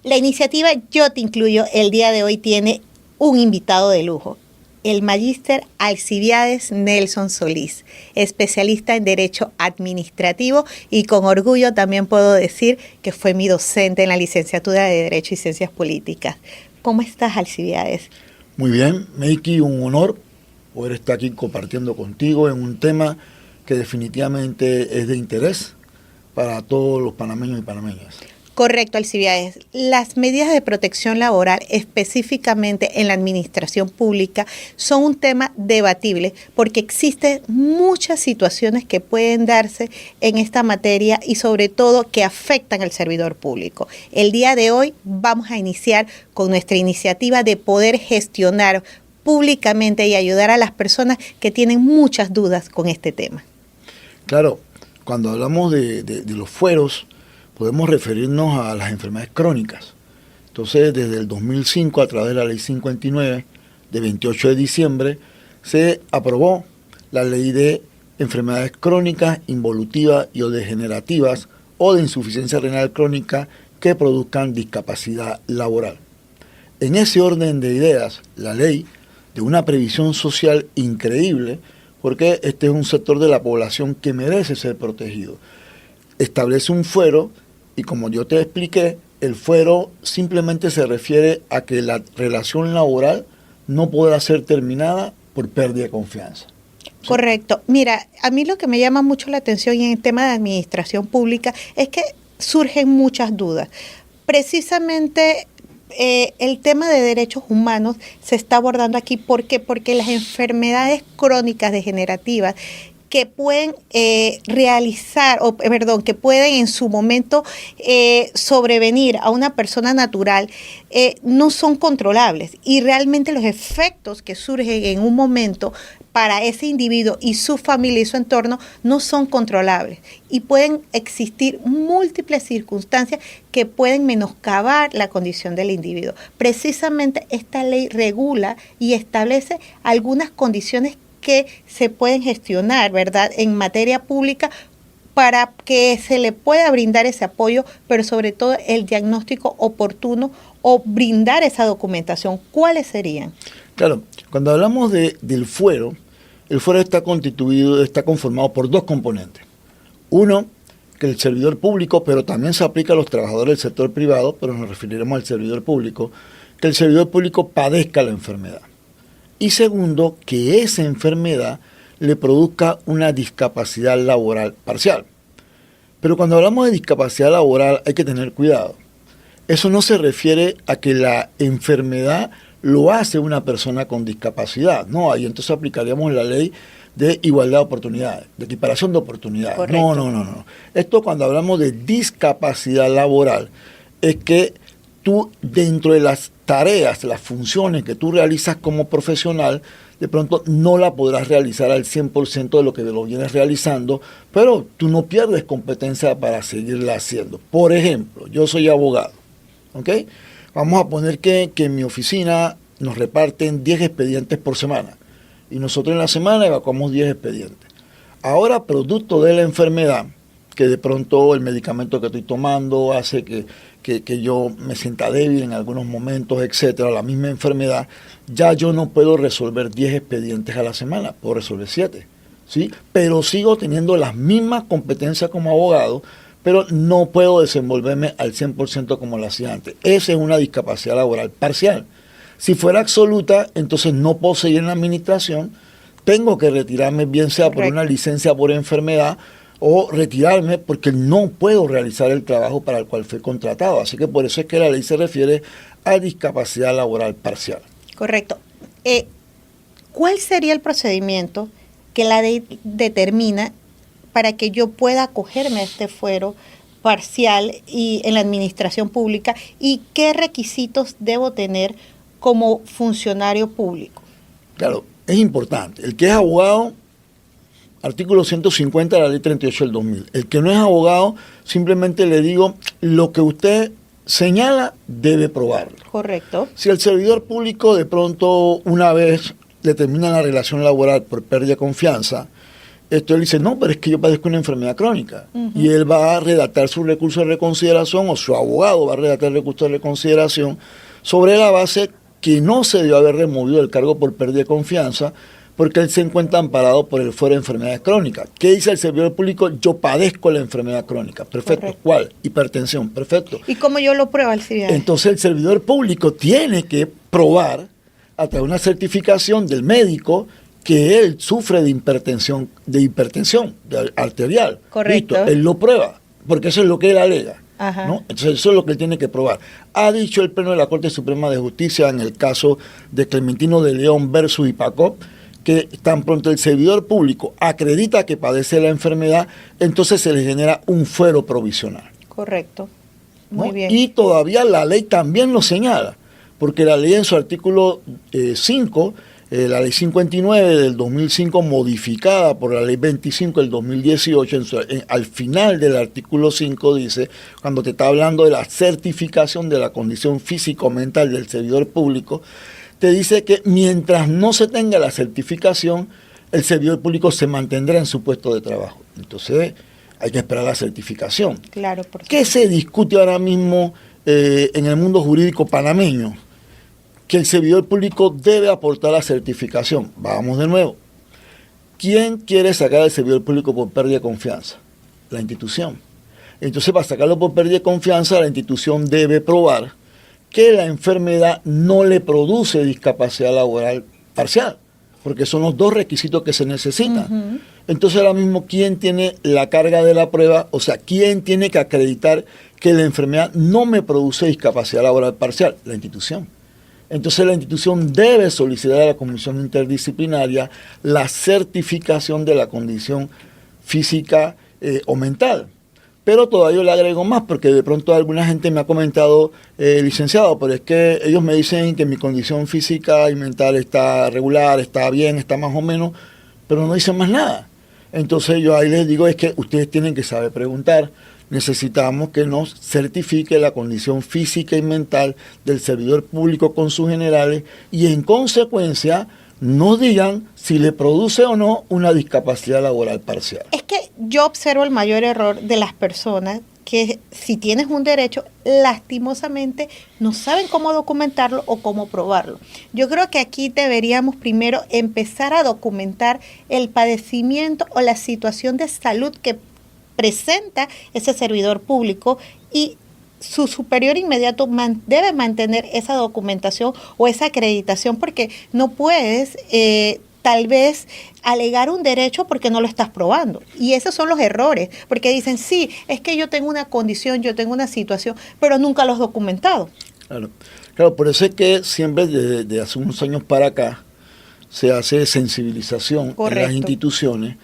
La iniciativa Yo Te Incluyo el día de hoy tiene un invitado de lujo, el magíster Alcibiades Nelson Solís, especialista en Derecho Administrativo y con orgullo también puedo decir que fue mi docente en la licenciatura de Derecho y Ciencias Políticas. ¿Cómo estás, Alcibiades? Muy bien, Meiki, un honor poder estar aquí compartiendo contigo en un tema que definitivamente es de interés para todos los panameños y panameñas. Correcto, Alcibiades. Las medidas de protección laboral, específicamente en la administración pública, son un tema debatible porque existen muchas situaciones que pueden darse en esta materia y sobre todo que afectan al servidor público. El día de hoy vamos a iniciar con nuestra iniciativa de poder gestionar públicamente y ayudar a las personas que tienen muchas dudas con este tema. Claro, cuando hablamos de los fueros, podemos referirnos a las enfermedades crónicas. Entonces, desde el 2005, a través de la Ley 59, de 28 de diciembre, se aprobó la Ley de Enfermedades Crónicas, Involutivas y o degenerativas o de insuficiencia renal crónica que produzcan discapacidad laboral. En ese orden de ideas, la ley de una previsión social increíble, porque este es un sector de la población que merece ser protegido. Establece un fuero y como yo te expliqué, el fuero simplemente se refiere a que la relación laboral no podrá ser terminada por pérdida de confianza. ¿Sí? Correcto. Mira, a mí lo que me llama mucho la atención en el tema de administración pública es que surgen muchas dudas. Precisamente el tema de derechos humanos se está abordando aquí. ¿Por qué? Porque las enfermedades crónicas degenerativas que pueden que pueden en su momento sobrevenir a una persona natural, no son controlables y realmente los efectos que surgen en un momento para ese individuo y su familia y su entorno no son controlables y pueden existir múltiples circunstancias que pueden menoscabar la condición del individuo. Precisamente esta ley regula y establece algunas condiciones que se pueden gestionar, ¿verdad?, en materia pública para que se le pueda brindar ese apoyo, pero sobre todo el diagnóstico oportuno o brindar esa documentación. ¿Cuáles serían? Claro, cuando hablamos del fuero, el fuero está conformado por dos componentes. Uno, que el servidor público, pero también se aplica a los trabajadores del sector privado, pero nos referiremos al servidor público, que el servidor público padezca la enfermedad. Y segundo, que esa enfermedad le produzca una discapacidad laboral parcial. Pero cuando hablamos de discapacidad laboral hay que tener cuidado. Eso no se refiere a que la enfermedad lo hace una persona con discapacidad. No, ahí entonces aplicaríamos la ley de igualdad de oportunidades, de equiparación de oportunidades. Correcto. No. Esto cuando hablamos de discapacidad laboral es que tú dentro de las tareas, las funciones que tú realizas como profesional, de pronto no la podrás realizar al 100% de lo que lo vienes realizando, pero tú no pierdes competencia para seguirla haciendo. Por ejemplo, yo soy abogado, ¿ok? Vamos a poner que en mi oficina nos reparten 10 expedientes por semana y nosotros en la semana evacuamos 10 expedientes. Ahora, producto de la enfermedad, que de pronto el medicamento que estoy tomando hace que yo me sienta débil en algunos momentos, etcétera, la misma enfermedad, ya yo no puedo resolver 10 expedientes a la semana, puedo resolver 7, ¿sí? Pero sigo teniendo las mismas competencias como abogado, pero no puedo desenvolverme al 100% como lo hacía antes. Esa es una discapacidad laboral parcial. Si fuera absoluta, entonces no puedo seguir en la administración, tengo que retirarme, bien sea por una licencia por enfermedad, o retirarme porque no puedo realizar el trabajo para el cual fui contratado. Así que por eso es que la ley se refiere a discapacidad laboral parcial. Correcto. ¿Cuál sería el procedimiento que la ley determina para que yo pueda acogerme a este fuero parcial y en la administración pública y qué requisitos debo tener como funcionario público? Claro, es importante. El que es abogado, artículo 150 de la ley 38 del 2000. El que no es abogado, simplemente le digo, lo que usted señala debe probarlo. Correcto. Si el servidor público de pronto una vez le termina la relación laboral por pérdida de confianza Él dice, no, pero es que yo padezco una enfermedad crónica. Y él va a redactar su recurso de reconsideración, o su abogado va a redactar el recurso de reconsideración, sobre la base que no se debió haber removido el cargo por pérdida de confianza, porque él se encuentra amparado por el fuero de enfermedades crónicas. ¿Qué dice el servidor público? Yo padezco la enfermedad crónica. Perfecto. Correcto. ¿Cuál? Hipertensión. Perfecto. ¿Y cómo yo lo pruebo, Alcibiades? Entonces el servidor público tiene que probar, a través de una certificación del médico, que él sufre de hipertensión arterial. Correcto. Listo, él lo prueba, porque eso es lo que él alega. Ajá. ¿No? Entonces eso es lo que él tiene que probar. Ha dicho el Pleno de la Corte Suprema de Justicia en el caso de Clementino de León versus Ipacop, que tan pronto el servidor público acredita que padece la enfermedad, entonces se le genera un fuero provisional. Correcto. Muy ¿no? bien. Y todavía la ley también lo señala, porque la ley en su artículo 5, la ley 59 del 2005, modificada por la ley 25 del 2018, al final del artículo 5 dice, cuando te está hablando de la certificación de la condición físico-mental del servidor público, te dice que mientras no se tenga la certificación, el servidor público se mantendrá en su puesto de trabajo. Entonces, hay que esperar la certificación. Claro, por supuesto. ¿Qué se discute ahora mismo en el mundo jurídico panameño? Que el servidor público debe aportar la certificación. Vamos de nuevo. ¿Quién quiere sacar al servidor público por pérdida de confianza? La institución. Entonces, para sacarlo por pérdida de confianza, la institución debe probar que la enfermedad no le produce discapacidad laboral parcial, porque son los dos requisitos que se necesitan. Entonces, ahora mismo, ¿quién tiene la carga de la prueba? O sea, ¿quién tiene que acreditar que la enfermedad no me produce discapacidad laboral parcial? La institución. Entonces, la institución debe solicitar a la comisión interdisciplinaria la certificación de la condición física o mental. Pero todavía le agrego más, porque de pronto alguna gente me ha comentado, licenciado, pero es que ellos me dicen que mi condición física y mental está regular, está bien, está más o menos, pero no dicen más nada. Entonces yo ahí les digo, es que ustedes tienen que saber preguntar. Necesitamos que nos certifique la condición física y mental del servidor público con sus generales y en consecuencia nos digan si le produce o no una discapacidad laboral parcial. Es que yo observo el mayor error de las personas que si tienes un derecho, lastimosamente no saben cómo documentarlo o cómo probarlo. Yo creo que aquí deberíamos primero empezar a documentar el padecimiento o la situación de salud que presenta ese servidor público y su superior inmediato debe mantener esa documentación o esa acreditación, porque no puedes tal vez alegar un derecho porque no lo estás probando. Y esos son los errores, porque dicen, sí, es que yo tengo una condición, yo tengo una situación, pero nunca lo has documentado. Claro, por eso es que siempre desde hace unos años para acá se hace sensibilización en las instituciones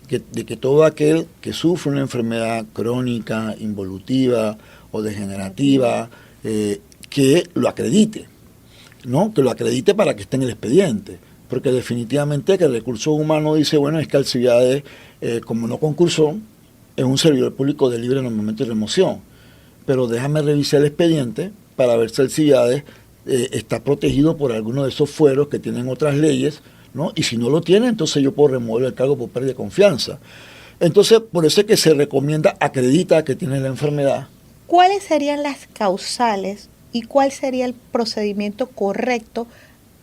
de que todo aquel que sufre una enfermedad crónica, involutiva o degenerativa, que lo acredite, ¿no? Que lo acredite para que esté en el expediente. Porque definitivamente que el recurso humano dice, bueno, es que Alcibiades, como no concursó, es un servidor público de libre nombramiento y remoción. Pero déjame revisar el expediente para ver si Alcibiades está protegido por alguno de esos fueros que tienen otras leyes, ¿no? Y si no lo tiene, entonces yo puedo remover el cargo por pérdida de confianza. Entonces, por eso es que se recomienda, acredita que tiene la enfermedad. ¿Cuáles serían las causales y cuál sería el procedimiento correcto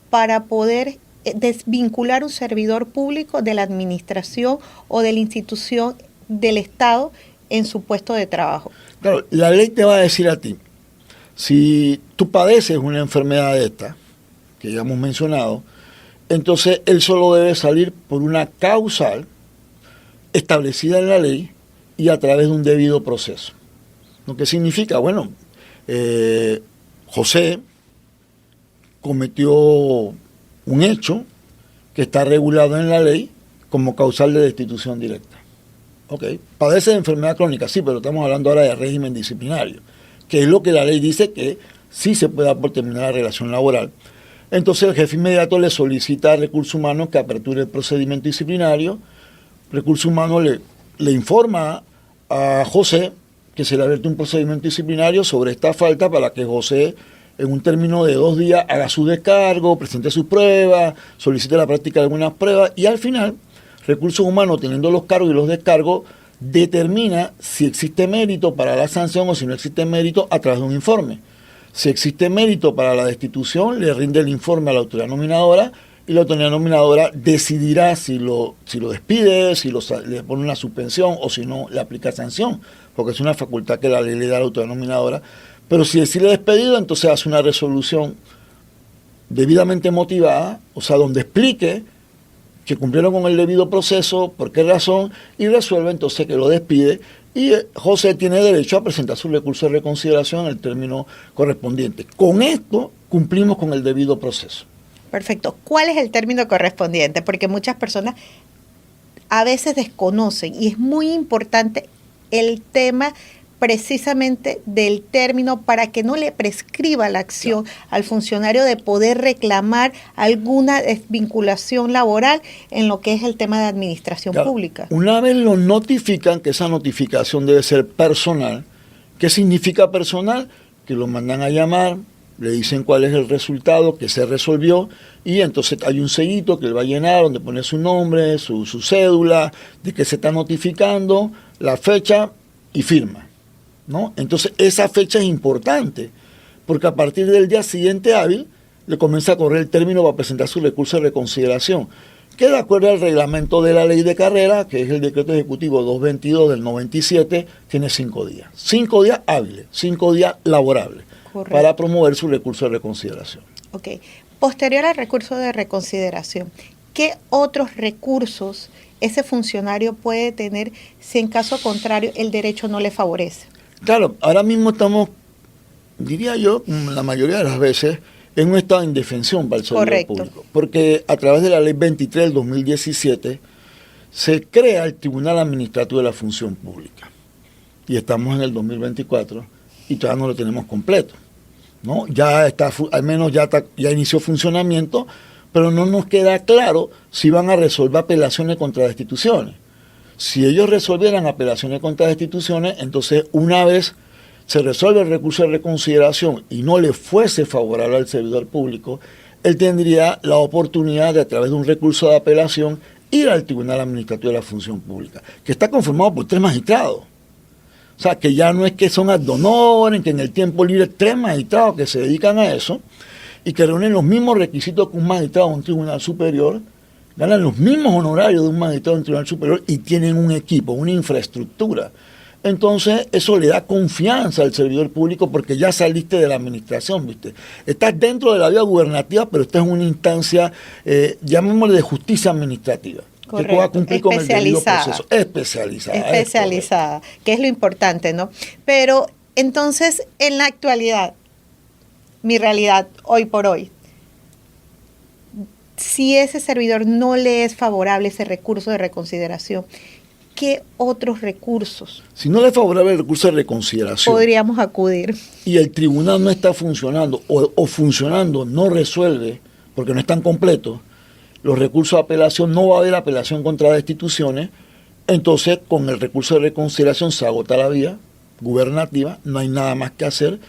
para poder desvincular un servidor público de la administración o de la institución del Estado en su puesto de trabajo? Claro, la ley te va a decir a ti, si tú padeces una enfermedad de esta, que ya hemos mencionado, entonces él solo debe salir por una causal establecida en la ley y a través de un debido proceso. Lo que significa, bueno, José cometió un hecho que está regulado en la ley como causal de destitución directa. Okay. Padece de enfermedad crónica, sí, pero estamos hablando ahora de régimen disciplinario, que es lo que la ley dice que sí se puede dar por terminar la relación laboral. Entonces el jefe inmediato le solicita a Recursos Humanos que aperture el procedimiento disciplinario. Recursos Humanos le informa a José que se le abierto un procedimiento disciplinario sobre esta falta para que José, en un término de 2 días, haga su descargo, presente sus pruebas, solicite la práctica de algunas pruebas y al final Recursos Humanos, teniendo los cargos y los descargos, determina si existe mérito para la sanción o si no existe mérito a través de un informe. Si existe mérito para la destitución, le rinde el informe a la autoridad nominadora y la autoridad nominadora decidirá si lo despide, si le pone una suspensión o si no le aplica sanción, porque es una facultad que la ley le da a la autoridad nominadora. Pero si decide despedido, entonces hace una resolución debidamente motivada, o sea, donde explique que cumplieron con el debido proceso, por qué razón, y resuelve entonces que lo despide, y José tiene derecho a presentar su recurso de reconsideración en el término correspondiente. Con esto cumplimos con el debido proceso. Perfecto. ¿Cuál es el término correspondiente? Porque muchas personas a veces desconocen, y es muy importante el tema precisamente del término para que no le prescriba la acción al funcionario de poder reclamar alguna desvinculación laboral en lo que es el tema de administración pública. Una vez lo notifican, que esa notificación debe ser personal. ¿Qué significa personal? Que lo mandan a llamar, le dicen cuál es el resultado, que se resolvió, y entonces hay un sellito que él va a llenar donde pone su nombre, su cédula, de que se está notificando, la fecha y firma, ¿no? Entonces esa fecha es importante, porque a partir del día siguiente hábil le comienza a correr el término para presentar su recurso de reconsideración, que de acuerdo al reglamento de la ley de carrera, que es el decreto ejecutivo 222 del 97, tiene 5 días. 5 días hábiles, 5 días laborables. Correcto. Para promover su recurso de reconsideración. Ok. Posterior al recurso de reconsideración, ¿qué otros recursos ese funcionario puede tener si en caso contrario el derecho no le favorece? Claro, ahora mismo estamos, diría yo, la mayoría de las veces, en un estado de indefensión para el servidor público. Porque a través de la ley 23 del 2017 se crea el Tribunal Administrativo de la Función Pública. Y estamos en el 2024 y todavía no lo tenemos completo, ¿no? Ya está, al menos ya inició funcionamiento, pero no nos queda claro si van a resolver apelaciones contra destituciones. Si ellos resolvieran apelaciones contra destituciones, entonces una vez se resuelve el recurso de reconsideración y no le fuese favorable al servidor público, él tendría la oportunidad de, a través de un recurso de apelación, ir al Tribunal Administrativo de la Función Pública, que está conformado por 3 magistrados. O sea, que ya no es que son ad honorem, que en el tiempo libre 3 magistrados que se dedican a eso y que reúnen los mismos requisitos que un magistrado de un tribunal superior, ganan los mismos honorarios de un magistrado de un tribunal superior y tienen un equipo, una infraestructura. Entonces, eso le da confianza al servidor público porque ya saliste de la administración, ¿viste? Estás dentro de la vía gubernativa, pero estás en una instancia, llamémosle de justicia administrativa. Correcto. Que pueda cumplir con el debido proceso. Especializada, que es lo importante, ¿no? Pero entonces, en la actualidad, mi realidad, hoy por hoy, si ese servidor no le es favorable ese recurso de reconsideración, ¿qué otros recursos? Si no le es favorable el recurso de reconsideración, podríamos acudir. Y el tribunal no está funcionando, o funcionando no resuelve, porque no están completos, los recursos de apelación, no va a haber apelación contra destituciones, entonces con el recurso de reconsideración se agota la vía gubernativa, no hay nada más que hacer,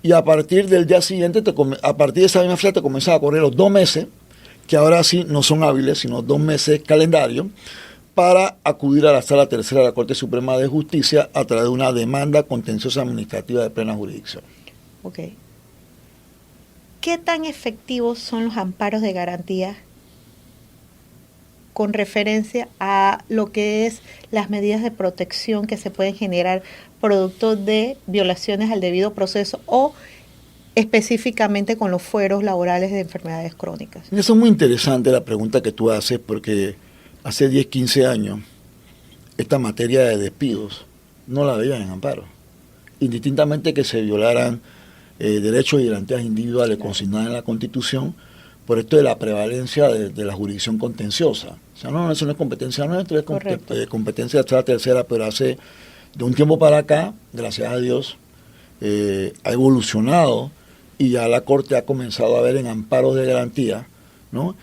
y a partir del día siguiente, a partir de esa misma fecha te comienzan a correr los 2 meses, que ahora sí no son hábiles, sino 2 meses calendario, para acudir a la Sala Tercera de la Corte Suprema de Justicia a través de una demanda contenciosa administrativa de plena jurisdicción. Ok. ¿Qué tan efectivos son los amparos de garantía con referencia a lo que es las medidas de protección que se pueden generar producto de violaciones al debido proceso o específicamente con los fueros laborales de enfermedades crónicas? Eso es muy interesante la pregunta que tú haces, porque hace 10, 15 años esta materia de despidos no la veían en amparo, indistintamente que se violaran derechos y garantías individuales consignadas en la Constitución, por esto de la prevalencia de la jurisdicción contenciosa. O sea, no, eso no es competencia nuestra, es competencia de la tercera, pero hace de un tiempo para acá, gracias a Dios, ha evolucionado y ya la Corte ha comenzado a ver en amparos de garantía, ¿no?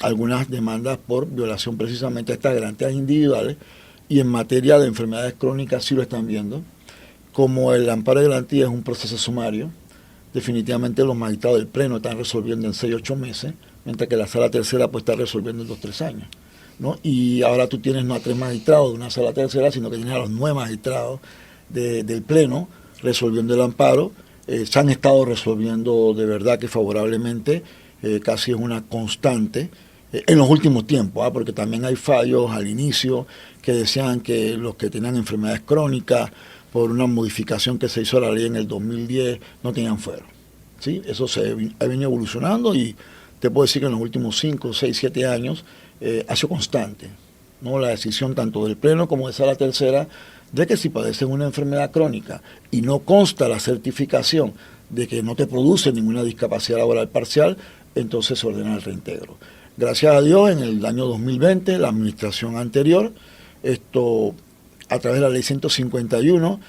Algunas demandas por violación precisamente a estas garantías individuales, y en materia de enfermedades crónicas sí lo están viendo. Como el amparo de garantía es un proceso sumario, definitivamente los magistrados del Pleno están resolviendo en 6 u 8 meses, mientras que la Sala Tercera pues está resolviendo en 2 o 3 años. ¿no? Y ahora tú tienes no a 3 magistrados de una sala tercera, sino que tienes a los 9 magistrados del Pleno resolviendo el amparo. Se han estado resolviendo de verdad que favorablemente, casi es una constante en los últimos tiempos, porque también hay fallos al inicio que decían que los que tenían enfermedades crónicas, por una modificación que se hizo a la ley en el 2010, no tenían fuero. ¿Sí? Eso ha venido evolucionando y te puedo decir que en los últimos 5, 6, 7 años ha sido constante, ¿no? La decisión tanto del Pleno como de Sala Tercera de que si padeces una enfermedad crónica y no consta la certificación de que no te produce ninguna discapacidad laboral parcial, entonces se ordena el reintegro. Gracias a Dios, en el año 2020, la administración anterior, a través de la ley 151,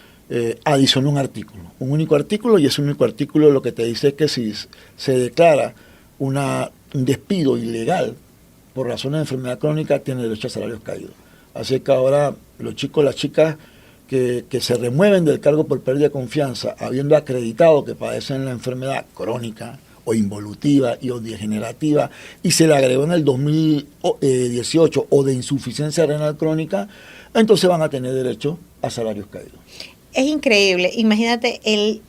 adicionó un artículo, un único artículo, y ese único artículo lo que te dice es que si se declara un despido ilegal por razones de enfermedad crónica, tiene derecho a salarios caídos. Así que ahora los chicos, las chicas que se remueven del cargo por pérdida de confianza, habiendo acreditado que padecen la enfermedad crónica o involutiva o degenerativa, y se le agregó en el 2018 o de insuficiencia renal crónica, entonces van a tener derecho a salarios caídos. Es increíble, imagínate el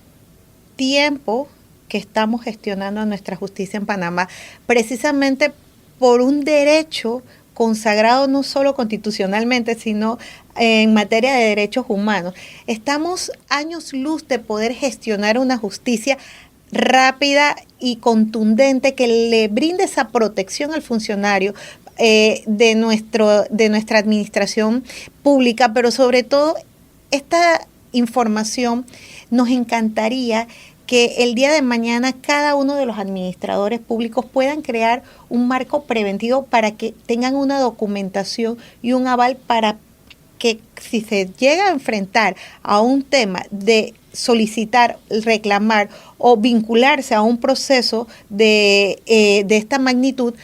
tiempo que estamos gestionando nuestra justicia en Panamá, precisamente por un derecho consagrado no solo constitucionalmente, sino en materia de derechos humanos. Estamos años luz de poder gestionar una justicia rápida y contundente que le brinde esa protección al funcionario de nuestra administración pública, pero sobre todo esta información nos encantaría que el día de mañana cada uno de los administradores públicos puedan crear un marco preventivo para que tengan una documentación y un aval para que si se llega a enfrentar a un tema de solicitar, reclamar o vincularse a un proceso de esta magnitud,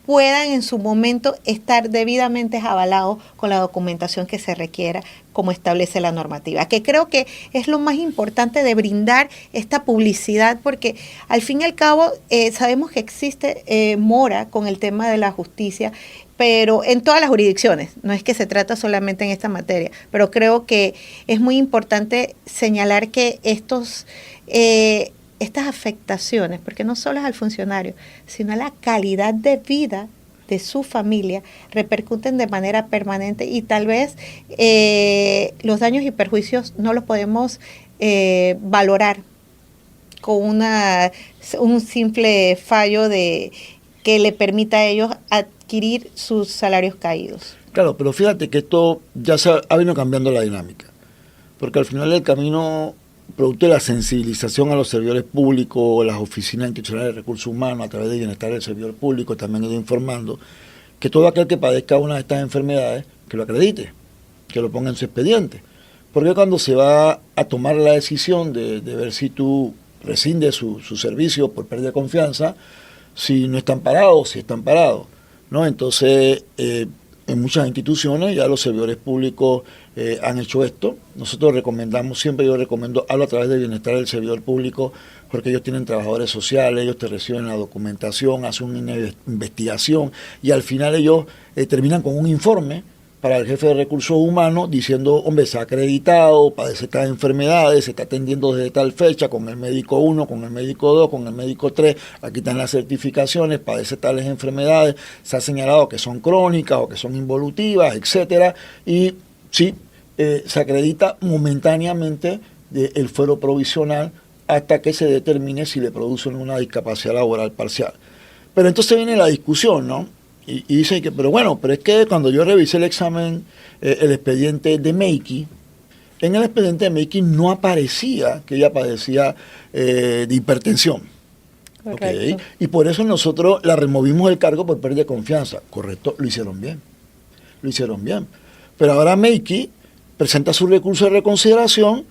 puedan en su momento estar debidamente avalados con la documentación que se requiera, como establece la normativa, que creo que es lo más importante de brindar esta publicidad, porque al fin y al cabo sabemos que existe mora con el tema de la justicia, pero en todas las jurisdicciones, no es que se trata solamente en esta materia, pero creo que es muy importante señalar que estas afectaciones, porque no solo es al funcionario, sino a la calidad de vida de su familia, repercuten de manera permanente y tal vez los daños y perjuicios no los podemos valorar con un simple fallo que le permita a ellos adquirir sus salarios caídos. Claro, pero fíjate que esto ya ha venido cambiando la dinámica, porque al final del camino, producto de la sensibilización a los servidores públicos, las oficinas institucionales de recursos humanos, a través de bienestar del servidor público, también he ido informando que todo aquel que padezca una de estas enfermedades, que lo acredite, que lo ponga en su expediente. Porque cuando se va a tomar la decisión de ver si tú rescindes su servicio por pérdida de confianza, si no están parados, si están parados, ¿no? Entonces, en muchas instituciones ya los servidores públicos han hecho esto. Nosotros recomendamos, siempre yo recomiendo, hablo a través del bienestar del servidor público, porque ellos tienen trabajadores sociales, ellos te reciben la documentación, hacen una investigación y al final ellos terminan con un informe para el jefe de recursos humanos diciendo, hombre, se ha acreditado, padece estas enfermedades, se está atendiendo desde tal fecha con el médico 1, con el médico 2, con el médico 3, aquí están las certificaciones, padece tales enfermedades, se ha señalado que son crónicas o que son involutivas, etcétera, y sí, se acredita momentáneamente el fuero provisional hasta que se determine si le producen una discapacidad laboral parcial. Pero entonces viene la discusión, ¿no? Y dicen que, pero es que cuando yo revisé el examen, el expediente de Meiki, en el expediente de Meiki no aparecía que ella padecía de hipertensión. ¿Okay? Y por eso nosotros la removimos del cargo por pérdida de confianza. Correcto, lo hicieron bien. Pero ahora Meiki presenta su recurso de reconsideración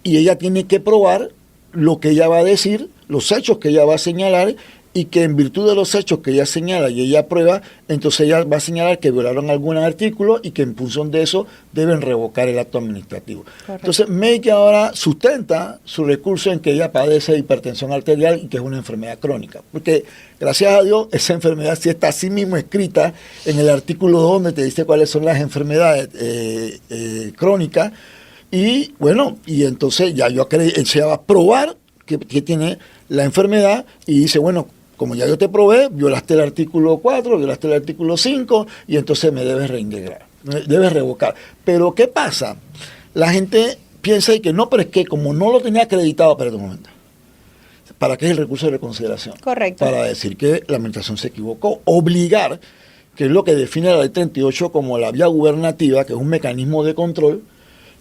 y ella tiene que probar lo que ella va a decir, los hechos que ella va a señalar, y que en virtud de los hechos que ella señala y ella prueba, entonces ella va a señalar que violaron algún artículo y que en función de eso deben revocar el acto administrativo. Correcto. Entonces Meike ahora sustenta su recurso en que ella padece hipertensión arterial y que es una enfermedad crónica, porque gracias a Dios esa enfermedad sí está así mismo escrita en el artículo 2 donde te dice cuáles son las enfermedades crónicas, y bueno, y entonces ya yo creo, él se va a probar que tiene la enfermedad y dice, bueno, como ya yo te probé, violaste el artículo 4, violaste el artículo 5 y entonces me debes reintegrar, me debes revocar. Pero ¿qué pasa? La gente piensa que no, pero es que como no lo tenía acreditado, perdón un momento, ¿para qué es el recurso de reconsideración? Correcto. Para decir que la administración se equivocó, obligar, que es lo que define la ley 38 como la vía gubernativa, que es un mecanismo de control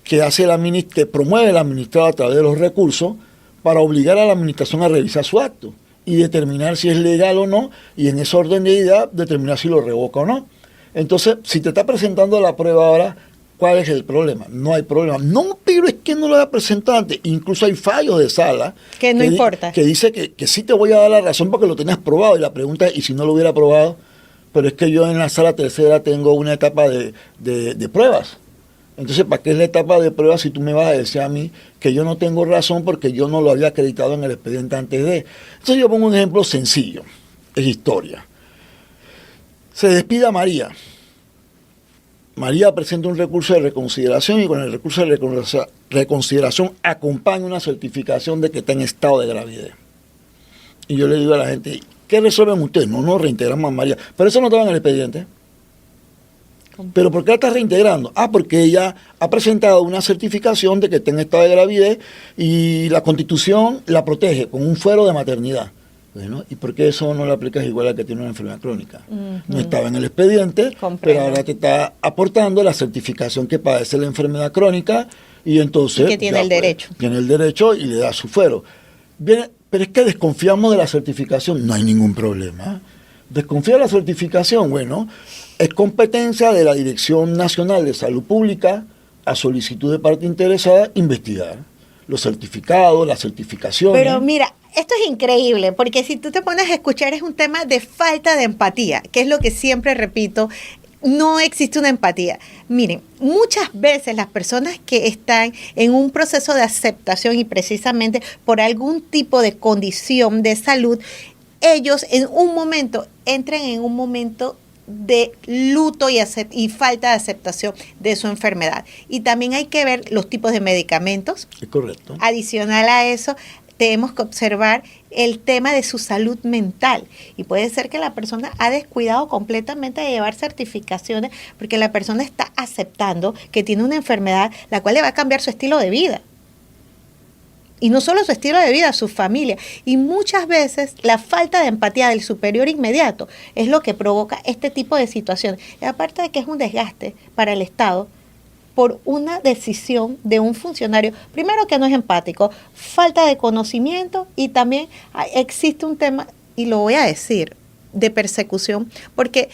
que hace que promueve el administrador a través de los recursos para obligar a la administración a revisar su acto y determinar si es legal o no, y en ese orden de idea determinar si lo revoca o no. Entonces, si te está presentando la prueba ahora, ¿cuál es el problema? No hay problema. No, pero es que no lo había presentado antes. Incluso hay fallos de sala. Que no importa. Que dice que sí te voy a dar la razón porque lo tenías probado. Y la pregunta es, ¿y si no lo hubiera probado? Pero es que yo en la sala tercera tengo una etapa de pruebas. Entonces, ¿para qué es la etapa de pruebas si tú me vas a decir a mí que yo no tengo razón porque yo no lo había acreditado en el expediente antes de? Entonces yo pongo un ejemplo sencillo, es historia. Se despide a María. María presenta un recurso de reconsideración y con el recurso de reconsideración acompaña una certificación de que está en estado de gravidez. Y yo le digo a la gente, ¿qué resuelven ustedes? No reintegramos a María. Pero eso no estaba en el expediente. ¿Pero por qué la está reintegrando? Porque ella ha presentado una certificación de que está en estado de gravidez y la Constitución la protege con un fuero de maternidad. Bueno, ¿y por qué eso no lo aplicas igual al que tiene una enfermedad crónica? No estaba en el expediente, pero ahora te está aportando la certificación que padece la enfermedad crónica y entonces... Y que tiene el derecho. Tiene el derecho y le da su fuero. Bien, pero es que desconfiamos de la certificación. No hay ningún problema. Desconfía de la certificación, bueno, es competencia de la Dirección Nacional de Salud Pública, a solicitud de parte interesada, investigar los certificados, las certificaciones. Pero mira, esto es increíble, porque si tú te pones a escuchar es un tema de falta de empatía, que es lo que siempre repito, no existe una empatía. Miren, muchas veces las personas que están en un proceso de aceptación y precisamente por algún tipo de condición de salud, ellos en un momento entran en un momento de luto y falta de aceptación de su enfermedad. Y también hay que ver los tipos de medicamentos. Es correcto. Adicional a eso, tenemos que observar el tema de su salud mental. Y puede ser que la persona ha descuidado completamente de llevar certificaciones porque la persona está aceptando que tiene una enfermedad la cual le va a cambiar su estilo de vida. Y no solo su estilo de vida, su familia. Y muchas veces la falta de empatía del superior inmediato es lo que provoca este tipo de situaciones. Y aparte de que es un desgaste para el Estado por una decisión de un funcionario, primero que no es empático, falta de conocimiento y también existe un tema, y lo voy a decir, de persecución, porque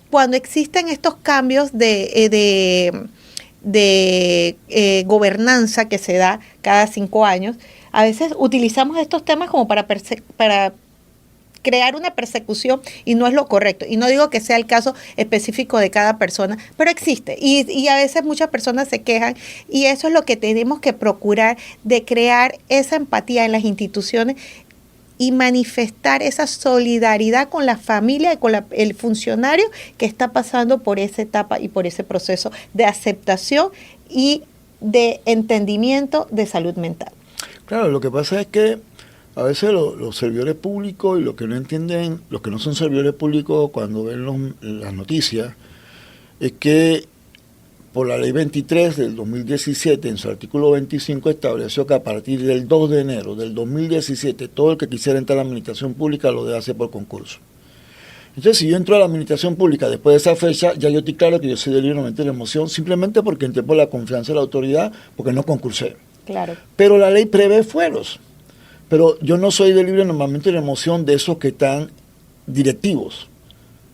cuando existen estos cambios de gobernanza que se da cada 5 años, a veces utilizamos estos temas como para crear una persecución y no es lo correcto. Y no digo que sea el caso específico de cada persona, pero existe. Y a veces muchas personas se quejan y eso es lo que tenemos que procurar, de crear esa empatía en las instituciones y manifestar esa solidaridad con la familia y con el funcionario que está pasando por esa etapa y por ese proceso de aceptación y de entendimiento de salud mental. Claro, lo que pasa es que a veces los servidores públicos y los que no entienden, los que no son servidores públicos cuando ven las noticias, es que por la ley 23 del 2017, en su artículo 25, estableció que a partir del 2 de enero del 2017, todo el que quisiera entrar a la administración pública lo debe hacer por concurso. Entonces, si yo entro a la administración pública después de esa fecha, ya yo estoy claro que yo soy de libre normalmente de emoción, simplemente porque entré por la confianza de la autoridad, porque no concursé. Claro. Pero la ley prevé fueros. Pero yo no soy de libre normalmente de emoción de esos que están directivos,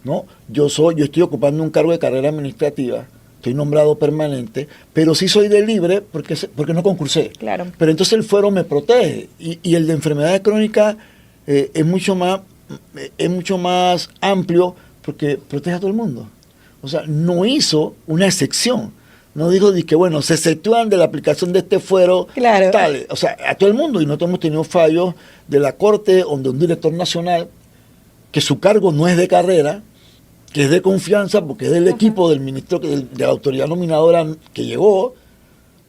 ¿no? Yo estoy ocupando un cargo de carrera administrativa, estoy nombrado permanente, pero sí soy de libre porque no concursé. Claro. Pero entonces el fuero me protege y el de enfermedades crónicas es mucho más es mucho más amplio porque protege a todo el mundo. O sea, no hizo una excepción. No dijo que, bueno, se exceptúan de la aplicación de este fuero Claro. tal. O sea, a todo el mundo. Y nosotros hemos tenido fallos de la Corte donde un director nacional, que su cargo no es de carrera, que es de confianza, porque es del equipo del ministro, de la autoridad nominadora que llegó,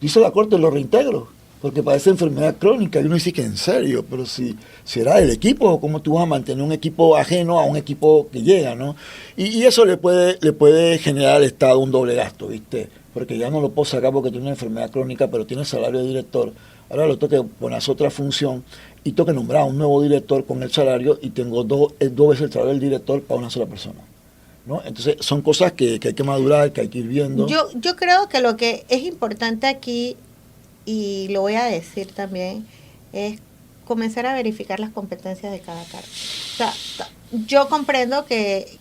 dice la Corte, lo reintegro, porque padece enfermedad crónica. Y uno dice que en serio, pero si era del equipo, ¿cómo tú vas a mantener un equipo ajeno a un equipo que llega, ¿no? Y eso le puede generar al Estado un doble gasto, ¿viste? Porque ya no lo puedo sacar porque tiene una enfermedad crónica, pero tiene salario de director. Ahora lo tengo que poner a otra función y tengo que nombrar a un nuevo director con el salario y tengo dos veces el salario del director para una sola persona, ¿no? Entonces son cosas que hay que madurar, que hay que ir viendo. Yo creo que lo que es importante aquí, y lo voy a decir también, es comenzar a verificar las competencias de cada cargo. O sea, yo comprendo que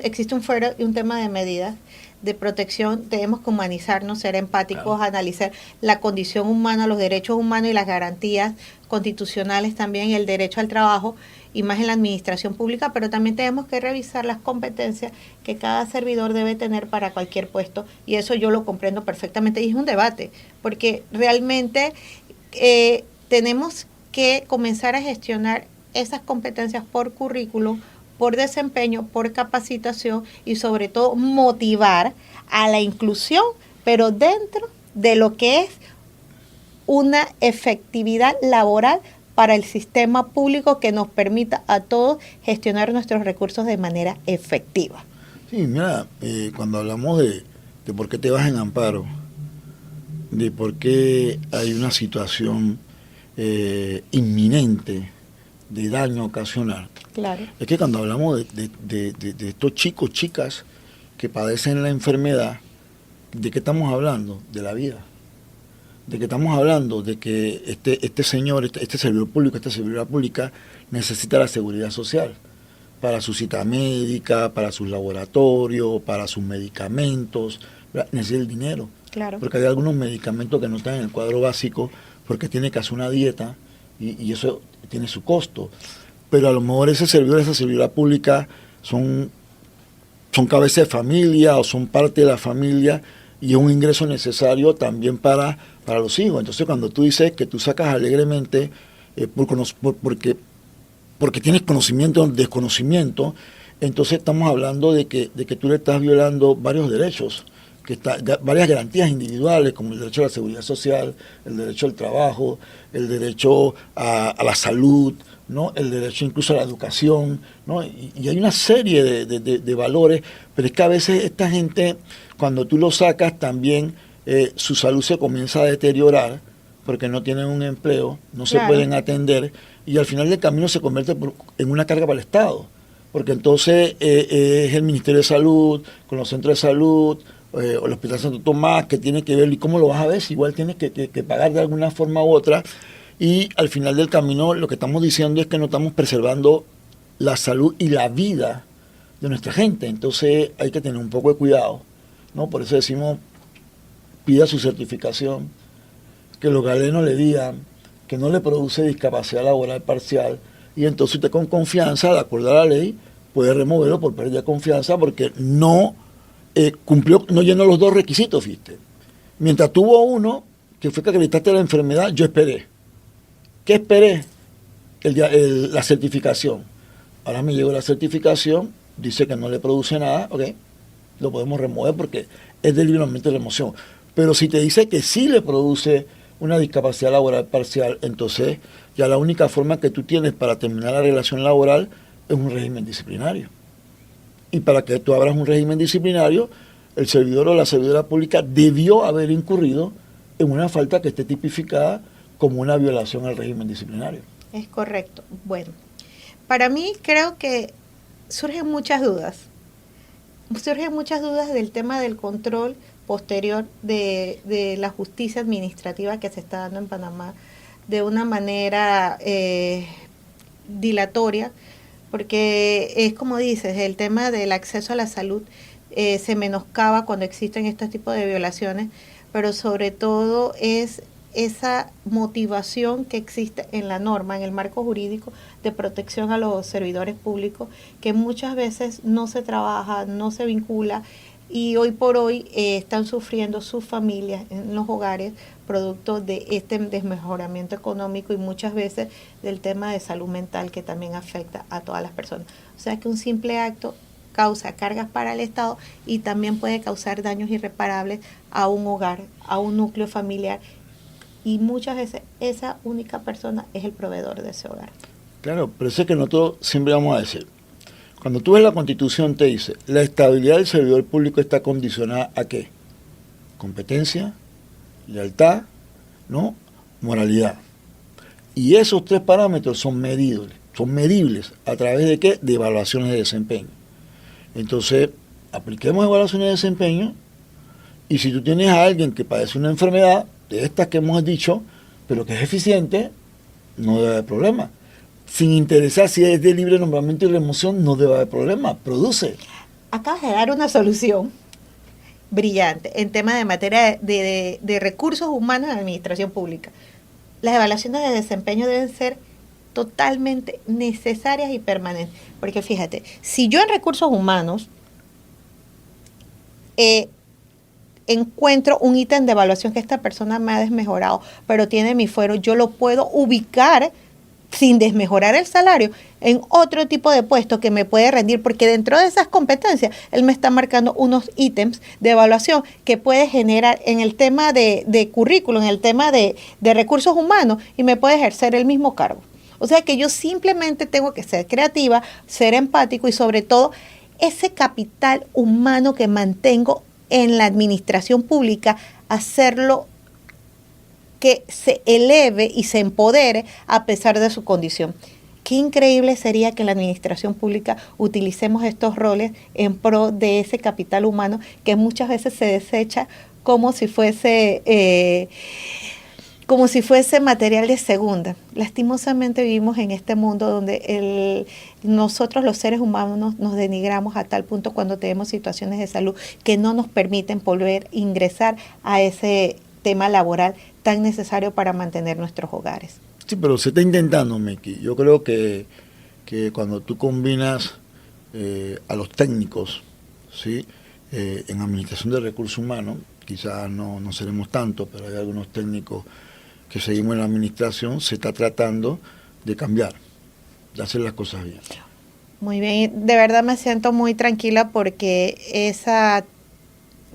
existe un fuero y un tema de medidas de protección. Debemos que humanizarnos, ser empáticos, analizar la condición humana, los derechos humanos y las garantías constitucionales también, y el derecho al trabajo, y más en la administración pública, pero también tenemos que revisar las competencias que cada servidor debe tener para cualquier puesto, y eso yo lo comprendo perfectamente, y es un debate, porque realmente tenemos que comenzar a gestionar esas competencias por currículo, por desempeño, por capacitación, y sobre todo motivar a la inclusión, pero dentro de lo que es una efectividad laboral para el sistema público que nos permita a todos gestionar nuestros recursos de manera efectiva. Sí, mira, cuando hablamos de por qué te vas en amparo, de por qué hay una situación inminente de daño ocasional. Claro. Es que cuando hablamos de estos chicos, chicas que padecen la enfermedad, ¿de qué estamos hablando? De la vida. De que estamos hablando de que este señor, este servidor público, esta servidora pública necesita la seguridad social para su cita médica, para sus laboratorios, para sus medicamentos, necesita el dinero. Claro. Porque hay algunos medicamentos que no están en el cuadro básico porque tiene que hacer una dieta y eso tiene su costo. Pero a lo mejor ese servidor, esa servidora pública son cabeza de familia o son parte de la familia y es un ingreso necesario también para los hijos. Entonces cuando tú dices que tú sacas alegremente porque tienes conocimiento o desconocimiento, entonces estamos hablando de que tú le estás violando varios derechos, varias garantías individuales, como el derecho a la seguridad social, el derecho al trabajo, el derecho a la salud, ¿no? El derecho incluso a la educación, ¿no? Y hay una serie de valores, pero es que a veces esta gente, cuando tú lo sacas también, su salud se comienza a deteriorar porque no tienen un empleo, no se pueden atender, y al final del camino se convierte en una carga para el Estado, porque entonces es el Ministerio de Salud, con los centros de salud, o el Hospital Santo Tomás, que tiene que ver, y cómo lo vas a ver, si igual tienes que pagar de alguna forma u otra, y al final del camino lo que estamos diciendo es que no estamos preservando la salud y la vida de nuestra gente. Entonces hay que tener un poco de cuidado, ¿no? Por eso decimos, pida su certificación, que los galenos le digan que no le produce discapacidad laboral parcial, y entonces usted con confianza, de acuerdo a la ley, puede removerlo por pérdida de confianza porque no cumplió, no llenó los dos requisitos, ¿viste? Mientras tuvo uno, que fue que acreditaste la enfermedad, yo esperé. ¿Qué esperé? La certificación. Ahora me llegó la certificación, dice que no le produce nada, ok, lo podemos remover porque es de libremente la emoción. Pero si te dice que sí le produce una discapacidad laboral parcial, entonces ya la única forma que tú tienes para terminar la relación laboral es un régimen disciplinario. Y para que tú abras un régimen disciplinario, el servidor o la servidora pública debió haber incurrido en una falta que esté tipificada como una violación al régimen disciplinario. Es correcto. Bueno, para mí creo que surgen muchas dudas. Surgen muchas dudas del tema del control posterior de la justicia administrativa que se está dando en Panamá de una manera dilatoria, porque es como dices, el tema del acceso a la salud se menoscaba cuando existen estos tipos de violaciones, pero sobre todo es esa motivación que existe en la norma, en el marco jurídico de protección a los servidores públicos, que muchas veces no se trabaja, no se vincula, y hoy por hoy están sufriendo sus familias en los hogares producto de este desmejoramiento económico y muchas veces del tema de salud mental que también afecta a todas las personas. O sea que un simple acto causa cargas para el Estado y también puede causar daños irreparables a un hogar, a un núcleo familiar, y muchas veces esa única persona es el proveedor de ese hogar. Claro, pero eso es que nosotros siempre vamos a decir, cuando tú ves la Constitución te dice, la estabilidad del servidor público está condicionada ¿a qué? Competencia, lealtad, ¿no? Moralidad. Y esos 3 parámetros son medibles a través de ¿qué? De evaluaciones de desempeño. Entonces, apliquemos evaluaciones de desempeño, y si tú tienes a alguien que padece una enfermedad de estas que hemos dicho, pero que es eficiente, no debe haber problema. Sin interesar si es de libre nombramiento y remoción, no debe haber problema, produce. Acabas de dar una solución brillante en tema de materia de recursos humanos en la administración pública. Las evaluaciones de desempeño deben ser totalmente necesarias y permanentes. Porque fíjate, si yo en recursos humanos encuentro un ítem de evaluación que esta persona me ha desmejorado, pero tiene mi fuero, yo lo puedo ubicar sin desmejorar el salario en otro tipo de puesto que me puede rendir, porque dentro de esas competencias él me está marcando unos ítems de evaluación que puede generar en el tema de currículum, en el tema de recursos humanos, y me puede ejercer el mismo cargo. O sea que yo simplemente tengo que ser creativa, ser empático y sobre todo ese capital humano que mantengo en la administración pública, hacerlo que se eleve y se empodere a pesar de su condición. Qué increíble sería que en la administración pública utilicemos estos roles en pro de ese capital humano que muchas veces se desecha como si fuese material de segunda. Lastimosamente vivimos en este mundo donde nosotros los seres humanos nos denigramos a tal punto cuando tenemos situaciones de salud que no nos permiten volver a ingresar a ese tema laboral tan necesario para mantener nuestros hogares. Sí, pero se está intentando, Miki. Yo creo que cuando tú combinas a los técnicos, ¿sí? En administración de recursos humanos, quizás no seremos tantos, pero hay algunos técnicos que seguimos en la administración, se está tratando de cambiar, de hacer las cosas bien. Muy bien, de verdad me siento muy tranquila porque esa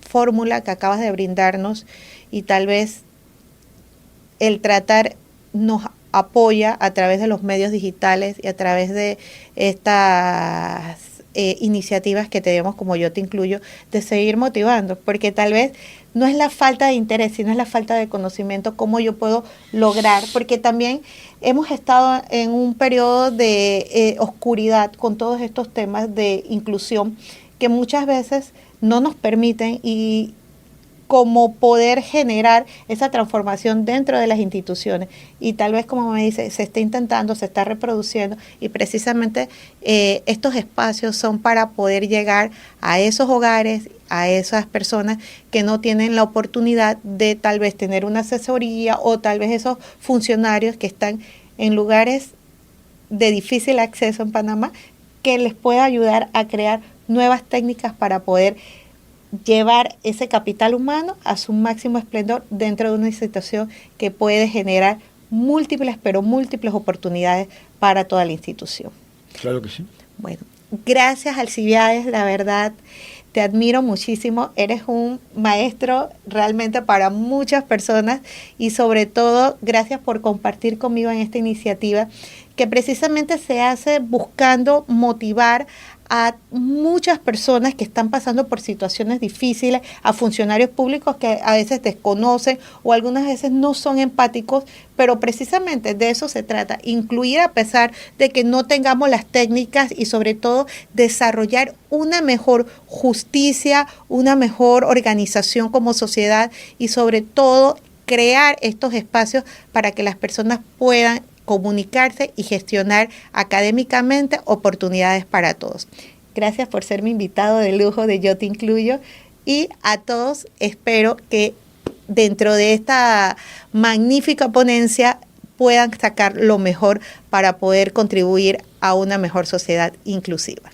fórmula que acabas de brindarnos y tal vez el tratar nos apoya a través de los medios digitales y a través de estas iniciativas que tenemos, como Yo Te Incluyo, de seguir motivando, porque tal vez no es la falta de interés, sino es la falta de conocimiento, cómo yo puedo lograr, porque también hemos estado en un periodo de oscuridad con todos estos temas de inclusión que muchas veces no nos permiten y como poder generar esa transformación dentro de las instituciones. Y tal vez, como me dice, se está intentando, se está reproduciendo, y precisamente estos espacios son para poder llegar a esos hogares, a esas personas que no tienen la oportunidad de tal vez tener una asesoría, o tal vez esos funcionarios que están en lugares de difícil acceso en Panamá, que les pueda ayudar a crear nuevas técnicas para poder llevar ese capital humano a su máximo esplendor dentro de una situación que puede generar múltiples oportunidades para toda la institución. Claro que sí. Bueno, gracias, Alcibiades, la verdad, te admiro muchísimo, eres un maestro realmente para muchas personas, y sobre todo gracias por compartir conmigo en esta iniciativa que precisamente se hace buscando motivar a muchas personas que están pasando por situaciones difíciles, a funcionarios públicos que a veces desconocen o algunas veces no son empáticos, pero precisamente de eso se trata, incluir a pesar de que no tengamos las técnicas, y sobre todo desarrollar una mejor justicia, una mejor organización como sociedad, y sobre todo crear estos espacios para que las personas puedan comunicarse y gestionar académicamente oportunidades para todos. Gracias por ser mi invitado de lujo de Yo Te Incluyo, y a todos espero que dentro de esta magnífica ponencia puedan sacar lo mejor para poder contribuir a una mejor sociedad inclusiva.